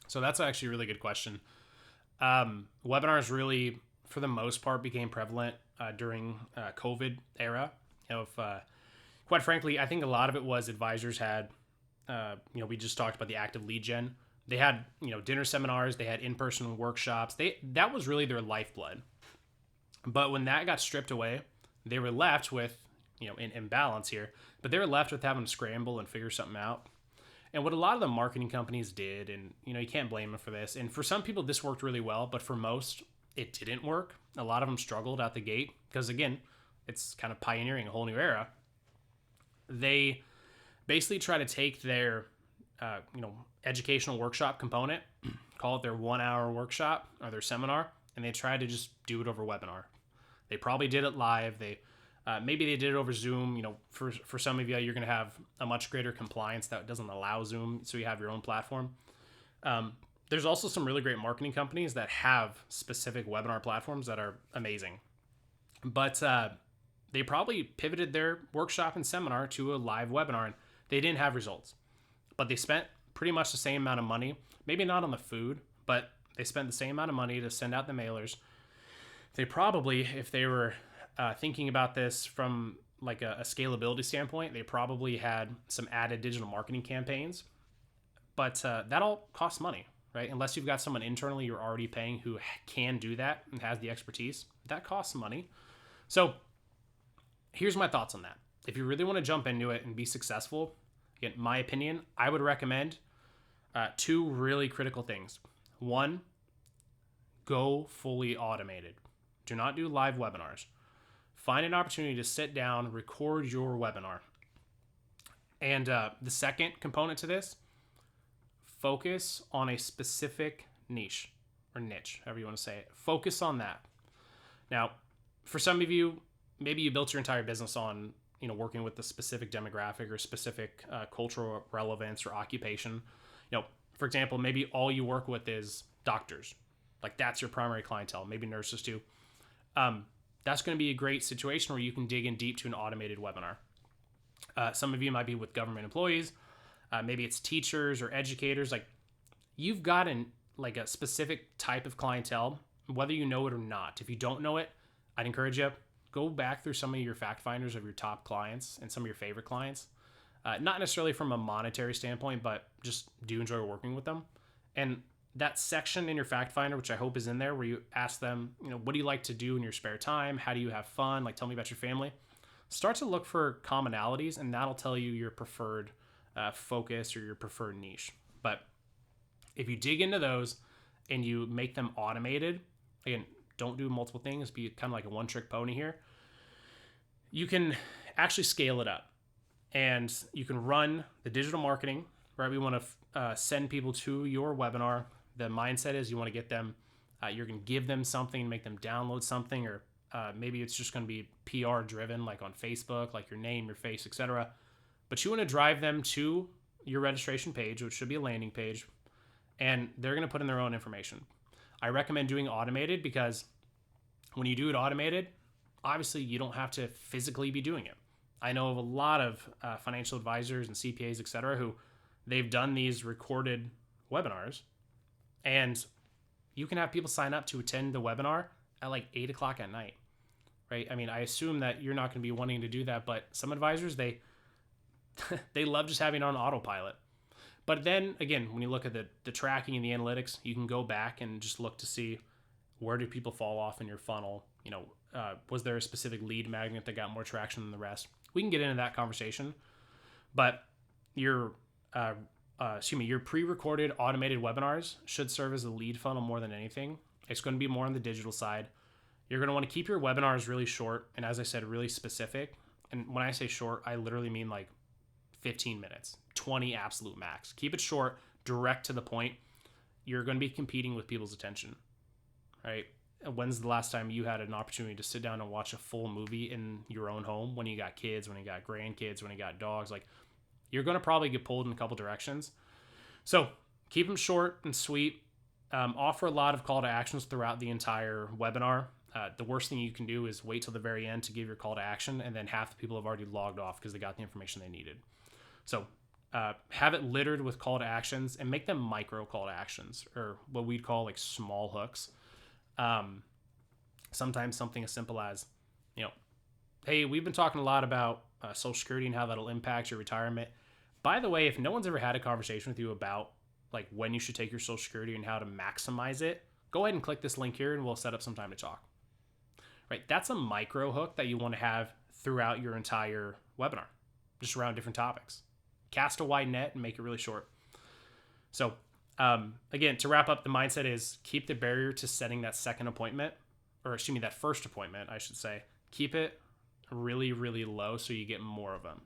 So that's actually a really good question. Webinars really, for the most part, became prevalent during COVID era. Of quite frankly, I think a lot of it was advisors had, we just talked about the active lead gen. They had dinner seminars, they had in-person workshops. That was really their lifeblood. But when that got stripped away, they were left with in imbalance here. But they were left with having to scramble and figure something out. And what a lot of the marketing companies did, and you can't blame them for this. And for some people, this worked really well, but for most, it didn't work. A lot of them struggled out the gate because, again, it's kind of pioneering a whole new era. They basically try to take their, educational workshop component, call it their 1 hour workshop or their seminar, and they try to just do it over webinar. They probably did it live. Maybe they did it over Zoom. For some of you, you're going to have a much greater compliance that doesn't allow Zoom, so you have your own platform. There's also some really great marketing companies that have specific webinar platforms that are amazing. But they probably pivoted their workshop and seminar to a live webinar, and they didn't have results. But they spent pretty much the same amount of money, maybe not on the food, but they spent the same amount of money to send out the mailers. They probably, if they were thinking about this from like a scalability standpoint, they probably had some added digital marketing campaigns, but that all costs money, right? Unless you've got someone internally you're already paying who can do that and has the expertise, that costs money. So here's my thoughts on that. If you really want to jump into it and be successful, again, my opinion, I would recommend two really critical things. One, go fully automated. Do not do live webinars. Find an opportunity to sit down, record your webinar. And the second component to this, focus on a specific niche or niche, however you want to say it. Focus on that. Now, for some of you, maybe you built your entire business on working with a specific demographic or specific cultural relevance or occupation. For example, maybe all you work with is doctors. Like that's your primary clientele, maybe nurses too. That's going to be a great situation where you can dig in deep to an automated webinar. Some of you might be with government employees. Maybe it's teachers or educators. Like you've got a specific type of clientele, whether you know it or not. If you don't know it, I'd encourage you, go back through some of your fact finders of your top clients and some of your favorite clients. Not necessarily from a monetary standpoint, but just do you enjoy working with them? And that section in your fact finder, which I hope is in there, where you ask them, what do you like to do in your spare time? How do you have fun? Like, tell me about your family. Start to look for commonalities, and that'll tell you your preferred focus or your preferred niche. But if you dig into those and you make them automated, again, don't do multiple things, be kind of like a one-trick pony here. You can actually scale it up, and you can run the digital marketing, right? We want to send people to your webinar. The mindset is you want to get them, you're going to give them something, make them download something, or maybe it's just going to be PR driven, like on Facebook, like your name, your face, etc. But you want to drive them to your registration page, which should be a landing page, and they're going to put in their own information. I recommend doing automated because when you do it automated, obviously you don't have to physically be doing it. I know of a lot of financial advisors and CPAs, etc., who they've done these recorded webinars, and you can have people sign up to attend the webinar at like 8 o'clock at night, right? I mean, I assume that you're not going to be wanting to do that, but some advisors, they love just having it on autopilot. But then again, when you look at the tracking and the analytics, you can go back and just look to see where do people fall off in your funnel. Was there a specific lead magnet that got more traction than the rest? We can get into that conversation, but your pre-recorded automated webinars should serve as a lead funnel more than anything. It's going to be more on the digital side. You're going to want to keep your webinars really short, and as I said, really specific. And when I say short, I literally mean like 15 minutes, 20 absolute max. Keep it short, direct to the point. You're going to be competing with people's attention, right? When's the last time you had an opportunity to sit down and watch a full movie in your own home when you got kids, when you got grandkids, when you got dogs? Like, you're going to probably get pulled in a couple directions. So keep them short and sweet. Offer a lot of call to actions throughout the entire webinar. The worst thing you can do is wait till the very end to give your call to action, and then half the people have already logged off because they got the information they needed. So have it littered with call to actions and make them micro call to actions, or what we'd call like small hooks. Sometimes something as simple as, hey, we've been talking a lot about Social Security and how that'll impact your retirement. By the way, if no one's ever had a conversation with you about like when you should take your Social Security and how to maximize it, go ahead and click this link here and we'll set up some time to talk. Right? That's a micro hook that you want to have throughout your entire webinar, just around different topics. Cast a wide net and make it really short. So again, to wrap up, the mindset is keep the barrier to setting that that first appointment, I should say. Keep it really, really low so you get more of them.